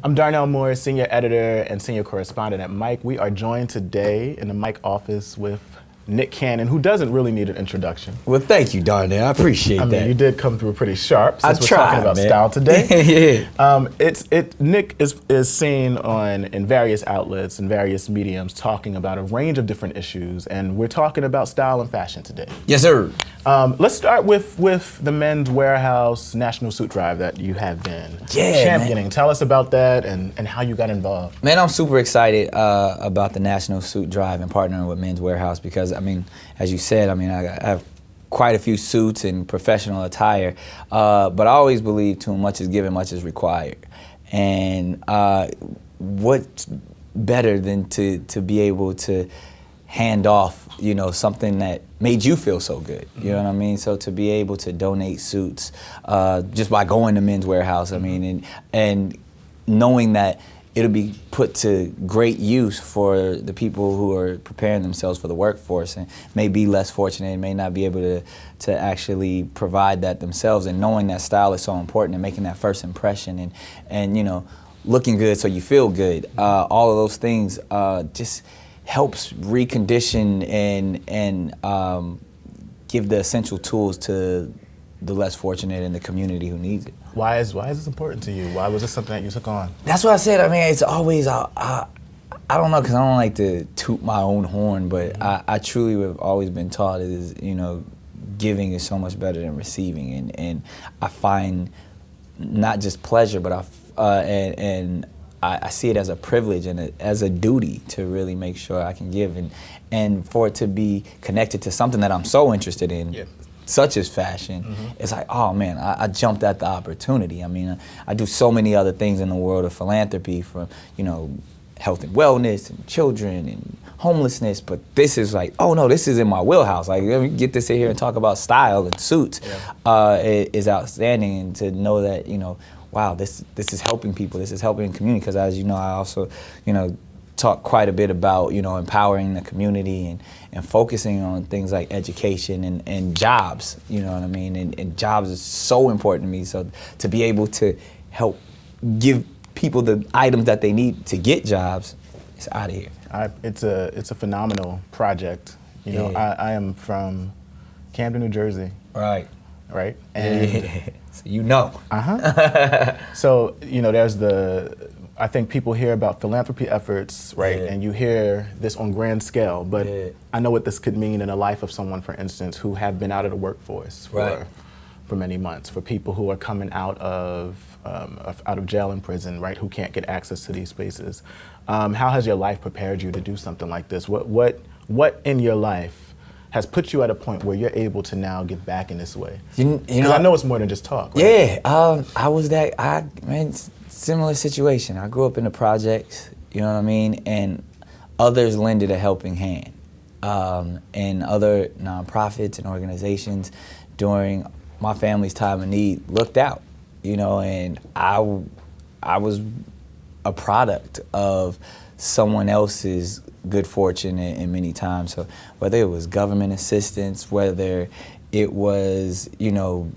I'm Darnell Moore, senior editor and senior correspondent at Mike. We are joined today in the Mike office with Nick Cannon, who doesn't really need an introduction. Well, thank you, Darnell. I appreciate that. I mean, you did come through pretty sharp since we're tried, talking about man. style today. Yeah. Nick is seen in various outlets and various mediums talking about a range of different issues, and we're talking about style and fashion today. Yes, sir. Let's start with the Men's Warehouse National Suit Drive that you have been championing. Man. Tell us about that and how you got involved. Man, I'm super excited about the National Suit Drive and partnering with Men's Warehouse because, I mean, as you said, I mean, I have quite a few suits and professional attire, but I always believe too much is given, much is required. And what's better than to be able to hand off, you know, something that made you feel so good, you know what I mean? So to be able to donate suits just by going to Men's Warehouse, I mean, and knowing that it'll be put to great use for the people who are preparing themselves for the workforce and may be less fortunate and may not be able to actually provide that themselves, and knowing that style is so important and making that first impression and you know, looking good so you feel good. All of those things just helps recondition and give the essential tools to the less fortunate in the community who needs it. Why is this important to you? Why was this something that you took on? That's what I said. I mean, it's always, I don't know, because I don't like to toot my own horn, but I truly have always been taught is, you know, giving is so much better than receiving. And I find not just pleasure, but I see it as a privilege and as a duty to really make sure I can give, and for it to be connected to something that I'm so interested in, such as fashion. It's like, oh man, I jumped at the opportunity. I mean, I do so many other things in the world of philanthropy, from, you know, health and wellness and children and homelessness, but this is like, oh no, this is in my wheelhouse. Like, we get to sit here and talk about style and suits is outstanding, and to know that, you know, wow, this is helping people, this is helping the community, because as you know, I also, you know, talk quite a bit about, you know, empowering the community and focusing on things like education and jobs, you know what I mean? And jobs is so important to me, so to be able to help give people the items that they need to get jobs, it's out of here. It's a phenomenal project. You know, I am from Camden, New Jersey. Right. Right? And so you know. So, you know, there's I think people hear about philanthropy efforts, right? And you hear this on grand scale, but I know what this could mean in the life of someone, for instance, who have been out of the workforce for many months, for people who are coming out of jail and prison, right? Who can't get access to these spaces. How has your life prepared you to do something like this? What in your life has put you at a point where you're able to now give back in this way? Because I know it's more than just talk, right? Man, similar situation. I grew up in the projects, you know what I mean? And others lended a helping hand. And other nonprofits and organizations during my family's time of need looked out, you know, and I was a product of someone else's good fortune in many times. So whether it was government assistance, whether it was, you know,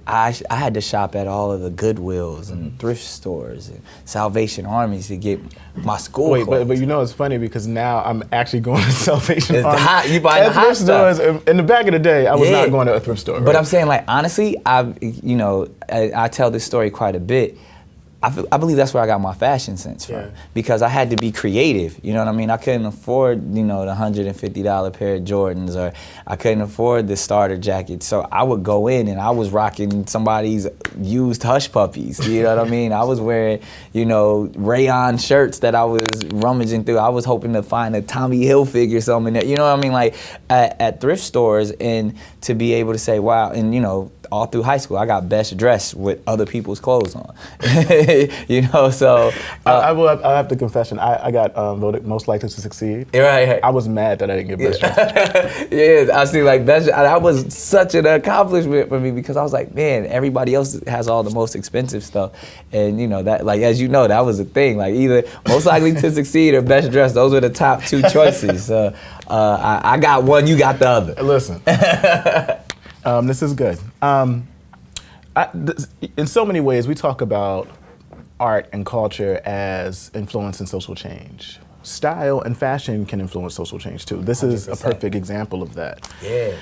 I had to shop at all of the Goodwills and thrift stores and Salvation Armies to get my school clothes. But you know, it's funny because now I'm actually going to Salvation Army. You buy the hot stuff. In the back of the day, I was not going to a thrift store. Right? But I'm saying, like, honestly, I tell this story quite a bit. I believe that's where I got my fashion sense from, because I had to be creative. You know what I mean? I couldn't afford, you know, the $150 pair of Jordans, or I couldn't afford the starter jacket. So I would go in and I was rocking somebody's used Hush Puppies. You know what I mean? I was wearing, you know, rayon shirts that I was rummaging through. I was hoping to find a Tommy Hilfiger or something. You know what I mean? Like at thrift stores, and to be able to say, wow, and you know, all through high school, I got best dressed with other people's clothes on. You know, so I'll have to confession. I got voted most likely to succeed. Right. I was mad that I didn't get best dressed. I see. Like that was such an accomplishment for me, because I was like, man, everybody else has all the most expensive stuff, and you know that, like, as you know, that was a thing. Like, either most likely to succeed or best dressed. Those were the top two choices. I got one, you got the other. Listen. This is good. In so many ways, we talk about art and culture as influencing social change. Style and fashion can influence social change too. This is a 100%. perfect example of that. Yeah.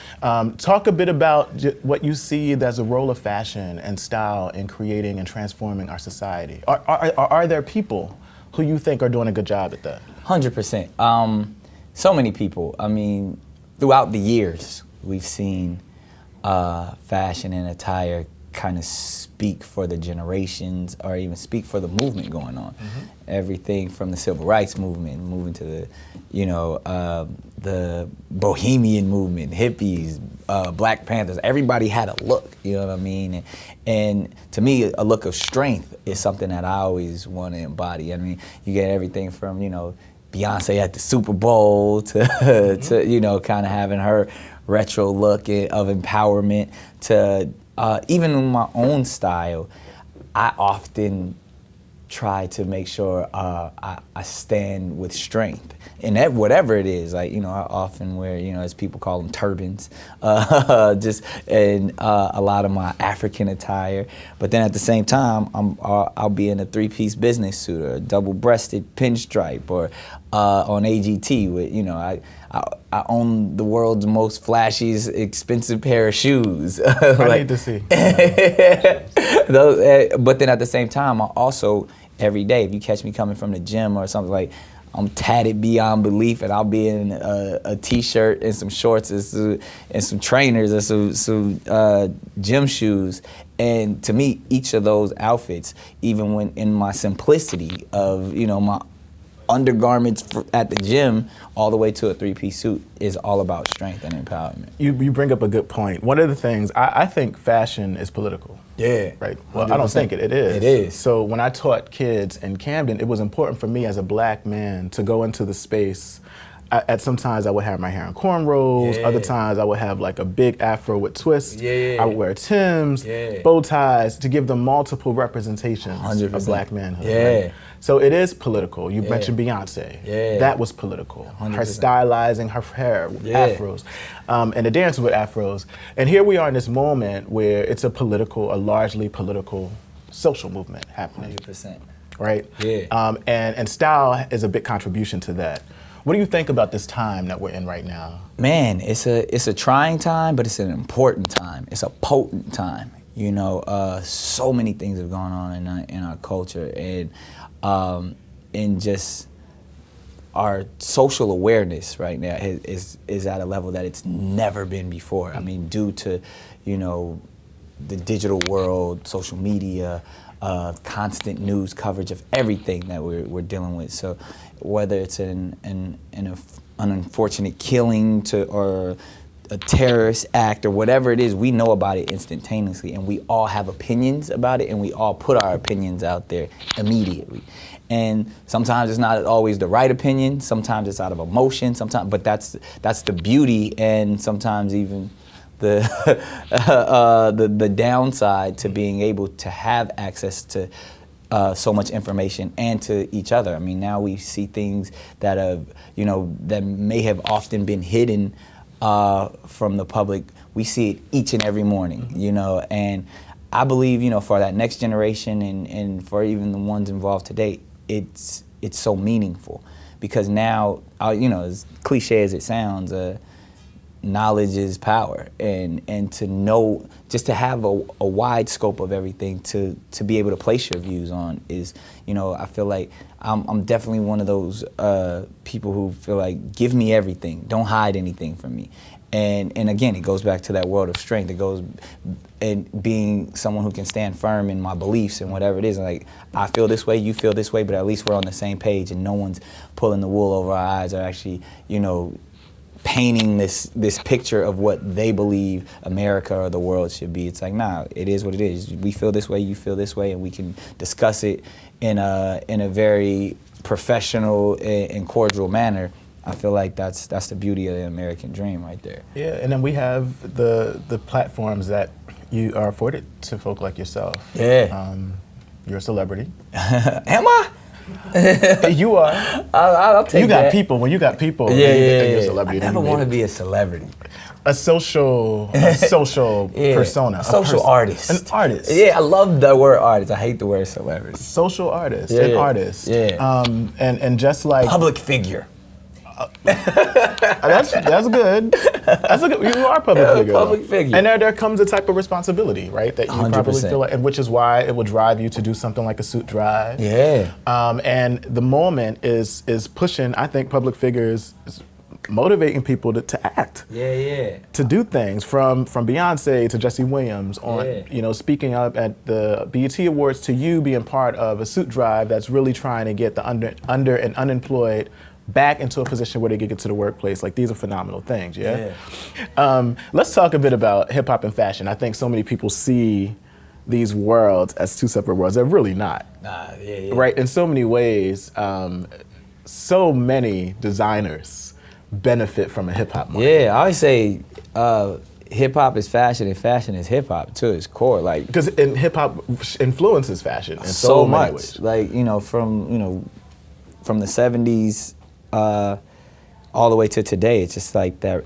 Talk a bit about what you see as a role of fashion and style in creating and transforming our society. Are there people who you think are doing a good job at that? 100%. So many people. I mean, throughout the years, we've seen fashion and attire kind of speak for the generations or even speak for the movement going on. Everything from the civil rights movement, moving to the, the bohemian movement, hippies, Black Panthers, everybody had a look, you know what I mean? And to me, a look of strength is something that I always want to embody. I mean, you get everything from, Beyonce at the Super Bowl to, to kind of having her retro look of empowerment to even in my own style, I often try to make sure I stand with strength. And that, whatever it is, I often wear, as people call them, turbans, a lot of my African attire. But then at the same time, I'll be in a three-piece business suit or a double-breasted pinstripe or on AGT with, I own the world's most flashiest, expensive pair of shoes. I need to see. But then at the same time, I also, every day, if you catch me coming from the gym or something, like, I'm tatted beyond belief, and I'll be in a t-shirt and some shorts and some trainers and some gym shoes. And to me, each of those outfits, even when in my simplicity of my undergarments at the gym, all the way to a three-piece suit, is all about strength and empowerment. You bring up a good point. One of the things, I think fashion is political. Yeah. Right. Well, 100%. I don't think it is. It is. So when I taught kids in Camden, it was important for me as a Black man to go into the space. At some times I would have my hair in cornrows. Yeah. Other times I would have like a big afro with twists. Yeah. I would wear Timbs, bow ties, to give them multiple representations 100%. of Black manhood. Yeah. Right? So it is political. You mentioned Beyonce. Yeah. That was political. 100%. Her stylizing her hair with afros, and the dance with afros. And here we are in this moment where it's a largely political social movement happening. 100%. Right? Yeah. And style is a big contribution to that. What do you think about this time that we're in right now? Man, it's a trying time, but it's an important time. It's a potent time. So many things have gone on in our culture, and just our social awareness right now is at a level that it's never been before. I mean, due to the digital world, social media, constant news coverage of everything that we're dealing with. So whether it's an unfortunate killing or a terrorist act or whatever it is, we know about it instantaneously, and we all have opinions about it, and we all put our opinions out there immediately. And sometimes it's not always the right opinion, sometimes it's out of emotion, but that's the beauty, and sometimes even the downside to being able to have access to so much information and to each other. I mean, now we see things that that may have often been hidden from the public. We see it each and every morning, and I believe, for that next generation and for even the ones involved today, it's so meaningful, because now, as cliche as it sounds, knowledge is power, and to know, just to have a wide scope of everything to be able to place your views on is, I feel like I'm definitely one of those people who feel like, give me everything, don't hide anything from me. And again, it goes back to that world of strength. It goes and being someone who can stand firm in my beliefs and whatever it is. Like, I feel this way, you feel this way, but at least we're on the same page, and no one's pulling the wool over our eyes or actually, painting this picture of what they believe America or the world should be. It's like, nah, it is what it is. We feel this way, you feel this way, and we can discuss it in a very professional and cordial manner. I feel like that's the beauty of the American dream right there. Yeah, and then we have the platforms that you are afforded to folk like yourself. Yeah. You're a celebrity. Am I? You are. I'll take You got that. people. When you got people, Yeah, then you're a yeah. celebrity. I then never you want to made be a celebrity. a social Yeah. persona. A social artist. An artist. Yeah, I love the word artist. I hate the word celebrity. Social artist. Yeah, An yeah. artist. Yeah. And just like Public figure. that's good. That's a good. You are a public Yeah, figure. public though. figure. And there comes a type of responsibility, right? That you probably 100%. feel like, and which is why it will drive you to do something like a suit drive. Yeah. And the moment is pushing. I think public figures is motivating people to act. Yeah. To do things from Beyonce to Jesse Williams on Yeah. speaking up at the BET Awards to you being part of a suit drive that's really trying to get the under and unemployed back into a position where they can get to the workplace. Like, these are phenomenal things, yeah? Let's talk a bit about hip hop and fashion. I think so many people see these worlds as two separate worlds. They're really not. Yeah. Right? In so many ways, so many designers benefit from a hip hop market. Yeah, I always say hip hop is fashion and fashion is hip hop to its core. Like, Because hip hop influences fashion in so many much. ways. Like, from the 70s all the way to today, it's just like that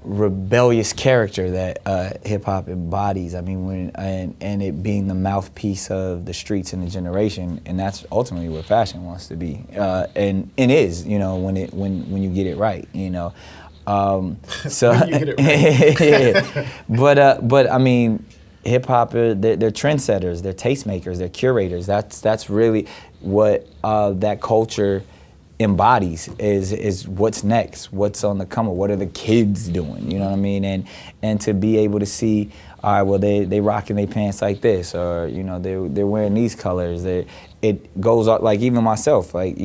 rebellious character that hip hop embodies. I mean, and it being the mouthpiece of the streets and the generation, and that's ultimately what fashion wants to be, and is, when you get it right, So, When you get it yeah. But I mean, hip hop, they're trendsetters, they're tastemakers, they're curators. That's really what that culture embodies is what's next, what's on the come up, what are the kids doing, you know what I mean? And to be able to see, all right, well, they rocking their pants like this, or they're wearing these colors. It goes up, like, even myself, like,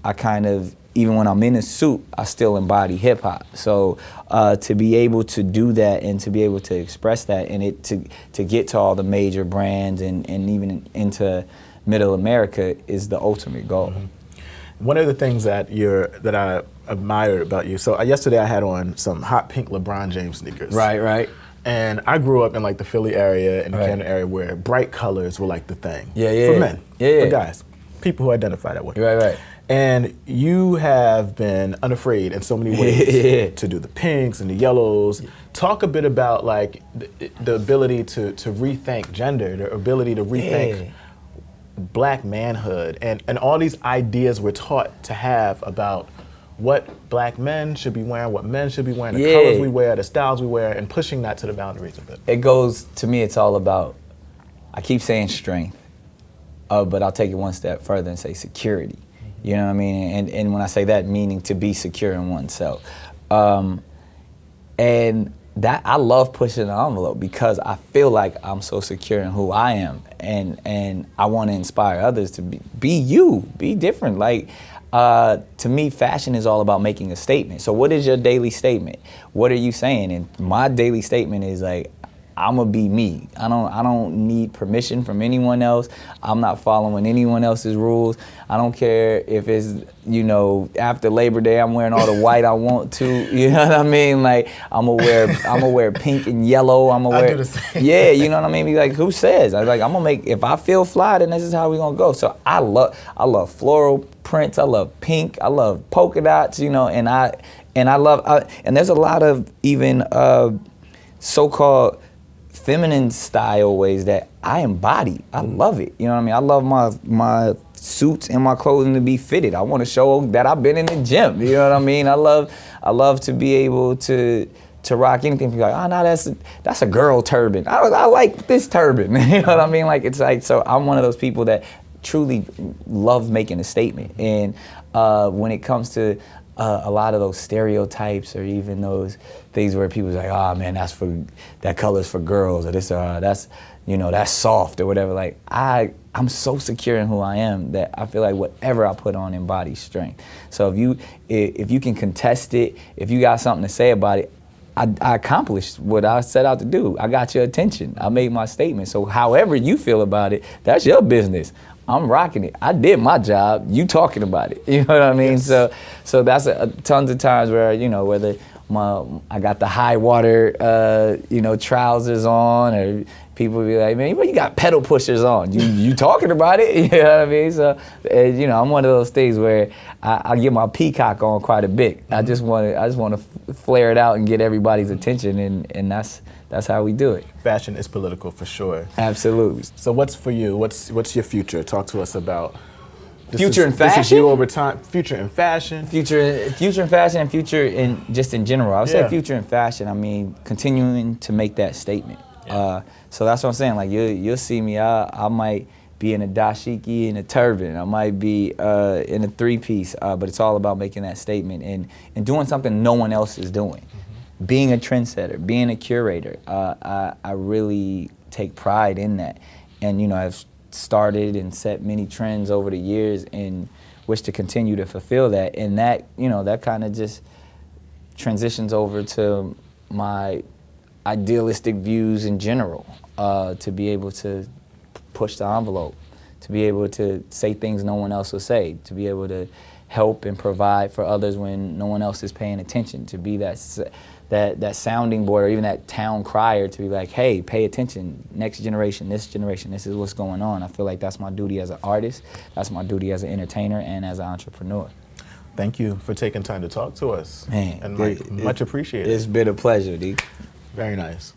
I kind of, even when I'm in a suit, I still embody hip hop. So to be able to do that and to be able to express that, and to get to all the major brands and even into Middle America is the ultimate goal. Mm-hmm. One of the things that I admired about you. So yesterday I had on some hot pink LeBron James sneakers. Right. And I grew up in like the Philly area and the Right. Camden area where bright colors were like the thing. Yeah. For men. Yeah. For guys. People who identify that way. Right. And you have been unafraid in so many ways to do the pinks and the yellows. Talk a bit about like the ability to rethink gender, the ability to rethink Black manhood, and all these ideas we're taught to have about what Black men should be wearing, what men should be wearing, the colors we wear, the styles we wear, and pushing that to the boundaries a bit. It goes, to me, it's all about, I keep saying strength, but I'll take it one step further and say security. You know what I mean? And when I say that, meaning to be secure in oneself. And that, I love pushing the envelope because I feel like I'm so secure in who I am, and I want to inspire others to be you, be different. Like, to me, fashion is all about making a statement. So what is your daily statement? What are you saying? And my daily statement is like, I'm gonna be me. I don't need permission from anyone else. I'm not following anyone else's rules. I don't care if it's, after Labor Day, I'm wearing all the white I want to. You know what I mean? Like, I'm gonna wear pink and yellow. I'm gonna wear. I do the same. Yeah, you know what I mean? Be like, who says? I'm gonna make. If I feel fly, then this is how we gonna go. So I love floral prints. I love pink. I love polka dots. And I love. And there's a lot of even so-called feminine style ways that I embody. I love it. You know what I mean? I love my suits and my clothing to be fitted. I want to show that I've been in the gym. You know what I mean? I love to be able to rock anything. People like, oh no, that's a girl turban. I like this turban. You know what I mean? Like, it's like, so I'm one of those people that truly love making a statement. And when it comes to a lot of those stereotypes, or even those things where people's like, oh man, that color's for girls, or this, or that's soft, or whatever. Like, I'm so secure in who I am that I feel like whatever I put on embodies strength. So if you can contest it, if you got something to say about it, I accomplished what I set out to do. I got your attention. I made my statement. So however you feel about it, that's your business. I'm rocking it. I did my job. You talking about it. You know what I mean? Yes. So that's tons of times where, whether I got the high water, trousers on, or people be like, man, you got pedal pushers on. You talking about it? You know what I mean? So, I'm one of those things where I get my peacock on quite a bit. I just want to flare it out and get everybody's attention, and that's how we do it. Fashion is political for sure. Absolutely. So what's for you? What's your future? Talk to us about future in fashion. This is you over time. Future in fashion. Future in fashion, and future in just in general. I would say future in fashion. I mean, continuing to make that statement. Yeah. So that's what I'm saying. Like you'll see me. I might be in a dashiki and a turban. I might be in a 3-piece. But it's all about making that statement and doing something no one else is doing. Mm-hmm. Being a trendsetter, being a curator. I really take pride in that. And I've started and set many trends over the years and wish to continue to fulfill that. And that, that kind of just transitions over to my idealistic views in general, to be able to push the envelope, to be able to say things no one else will say, to be able to help and provide for others when no one else is paying attention, to be that sounding board or even that town crier, to be like, hey, pay attention, next generation, this is what's going on. I feel like that's my duty as an artist, that's my duty as an entertainer and as an entrepreneur. Thank you for taking time to talk to us. Man, and much appreciated. It's been a pleasure, D. Very nice.